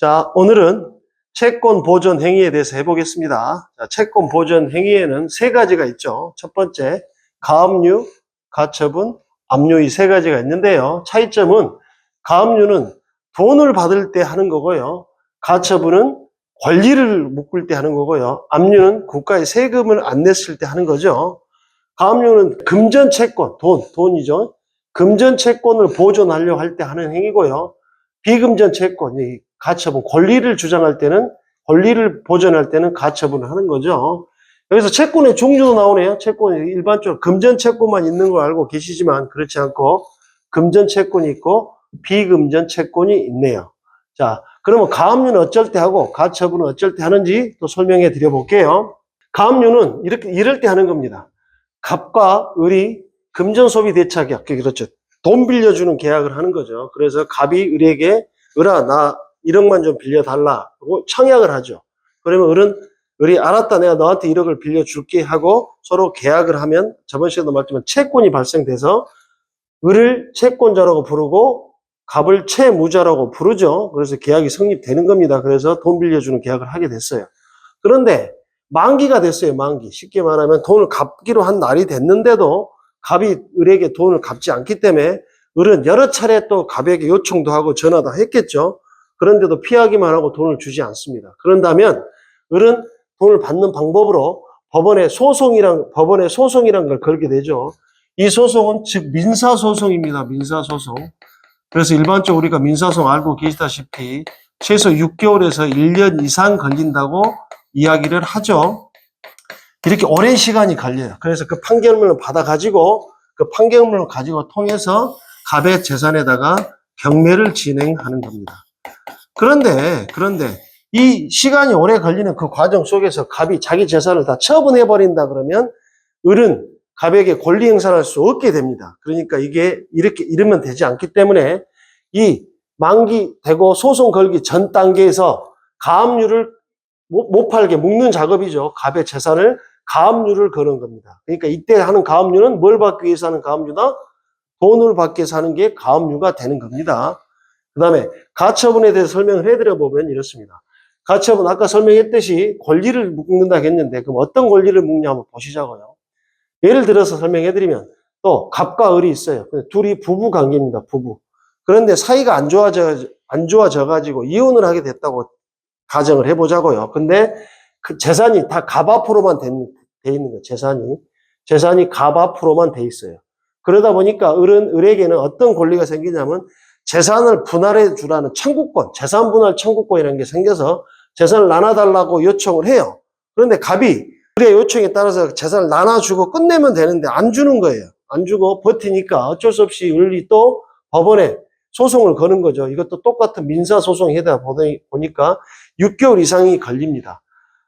자, 오늘은 채권 보존 행위에 대해서 해보겠습니다. 자, 채권 보존 행위에는 세 가지가 있죠. 첫 번째, 가압류, 가처분, 압류 이 세 가지가 있는데요. 차이점은 가압류는 돈을 받을 때 하는 거고요. 가처분은 권리를 묶을 때 하는 거고요. 압류는 국가에 세금을 안 냈을 때 하는 거죠. 가압류는 금전 채권, 돈이죠. 금전 채권을 보존하려고 할 때 하는 행위고요. 비금전 채권, 가처분, 권리를 주장할 때는, 권리를 보존할 때는 가처분을 하는 거죠. 여기서 채권의 종류도 나오네요. 채권이 일반적으로 금전 채권만 있는 걸 알고 계시지만 그렇지 않고 금전 채권이 있고 비금전 채권이 있네요. 자, 그러면 가압류는 어쩔 때 하고 가처분은 어쩔 때 하는지 또 설명해 드려 볼게요. 가압류는 이럴 때 하는 겁니다. 갑과 을이 금전 소비 대차 계약, 그렇죠. 돈 빌려주는 계약을 하는 거죠. 그래서 갑이 을에게 을아, 나 1억만 좀 빌려달라고 청약을 하죠. 그러면 을이 알았다, 내가 너한테 1억을 빌려줄게 하고 서로 계약을 하면 저번 시간에도 말했지만 채권이 발생돼서 을을 채권자라고 부르고 갑을 채무자라고 부르죠. 그래서 계약이 성립되는 겁니다. 그래서 돈 빌려주는 계약을 하게 됐어요. 그런데 만기가 됐어요. 만기. 쉽게 말하면 돈을 갚기로 한 날이 됐는데도 갑이 을에게 돈을 갚지 않기 때문에 을은 여러 차례 또 갑에게 요청도 하고 전화도 했겠죠. 그런데도 피하기만 하고 돈을 주지 않습니다. 그런다면 을은 돈을 받는 방법으로 법원에 소송이란 걸 걸게 되죠. 이 소송은 즉 민사소송입니다. 민사소송. 그래서 일반적으로 우리가 민사소송 알고 계시다시피 최소 6개월에서 1년 이상 걸린다고 이야기를 하죠. 이렇게 오랜 시간이 걸려요. 그래서 그 판결문을 받아가지고 그 판결문을 가지고 통해서 갑의 재산에다가 경매를 진행하는 겁니다. 그런데 이 시간이 오래 걸리는 그 과정 속에서 갑이 자기 재산을 다 처분해버린다 그러면 을은 갑에게 권리 행사를 할 수 없게 됩니다. 그러니까 이게 이러면 되지 않기 때문에 이 만기되고 소송 걸기 전 단계에서 가압류를 못 팔게 묶는 작업이죠. 갑의 재산을 가압류를 거는 겁니다. 그러니까 이때 하는 가압류는 뭘 받기 위해서 하는 가압류다? 돈을 받기 위해서 하는 게 가압류가 되는 겁니다. 그 다음에 가처분에 대해서 설명을 해드려 보면 이렇습니다. 가처분 아까 설명했듯이 권리를 묶는다 했는데 그럼 어떤 권리를 묶냐 한번 보시자고요. 예를 들어서 설명해드리면 또 갑과 을이 있어요. 둘이 부부 관계입니다. 부부. 그런데 사이가 안 좋아져가지고 이혼을 하게 됐다고 가정을 해보자고요. 근데 그 재산이 다 갑 앞으로만 돼 있는 거예요. 재산이 갑 앞으로만 돼 있어요. 그러다 보니까 을에게는 어떤 권리가 생기냐면 재산을 분할해 주라는 청구권, 재산 분할 청구권이라는 게 생겨서 재산을 나눠달라고 요청을 해요. 그런데 갑이 을의 요청에 따라서 재산을 나눠주고 끝내면 되는데 안 주는 거예요. 안 주고 버티니까 어쩔 수 없이 을이 또 법원에 소송을 거는 거죠. 이것도 똑같은 민사소송이 하다 보니까 6개월 이상이 걸립니다.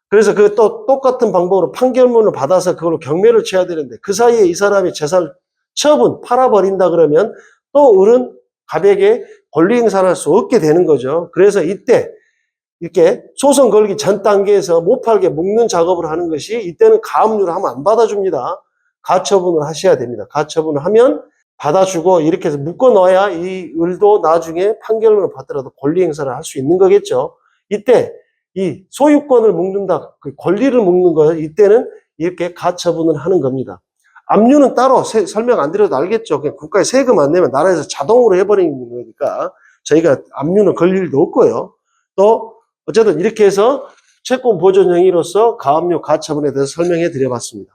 그래서 그 또 똑같은 방법으로 판결문을 받아서 그걸로 경매를 쳐야 되는데 그 사이에 이 사람이 재산을 팔아버린다 그러면 또 을은 갑에게 권리 행사를 할 수 없게 되는 거죠. 그래서 이때 이렇게 소송 걸기 전 단계에서 못 팔게 묶는 작업을 하는 것이 이때는 가압류를 하면 안 받아줍니다. 가처분을 하셔야 됩니다. 가처분을 하면 받아주고 이렇게 해서 묶어 넣어야 이 을도 나중에 판결문을 받더라도 권리 행사를 할 수 있는 거겠죠. 이때 이 소유권을 묶는다, 그 권리를 묶는 거예요. 이때는 이렇게 가처분을 하는 겁니다. 압류는 따로 설명 안 드려도 알겠죠. 그냥 국가에 세금 안 내면 나라에서 자동으로 해버리는 거니까 저희가 압류는 걸 일도 없고요. 또 어쨌든 이렇게 해서 채권 보존 행위로서 가압류 가처분에 대해서 설명해 드려봤습니다.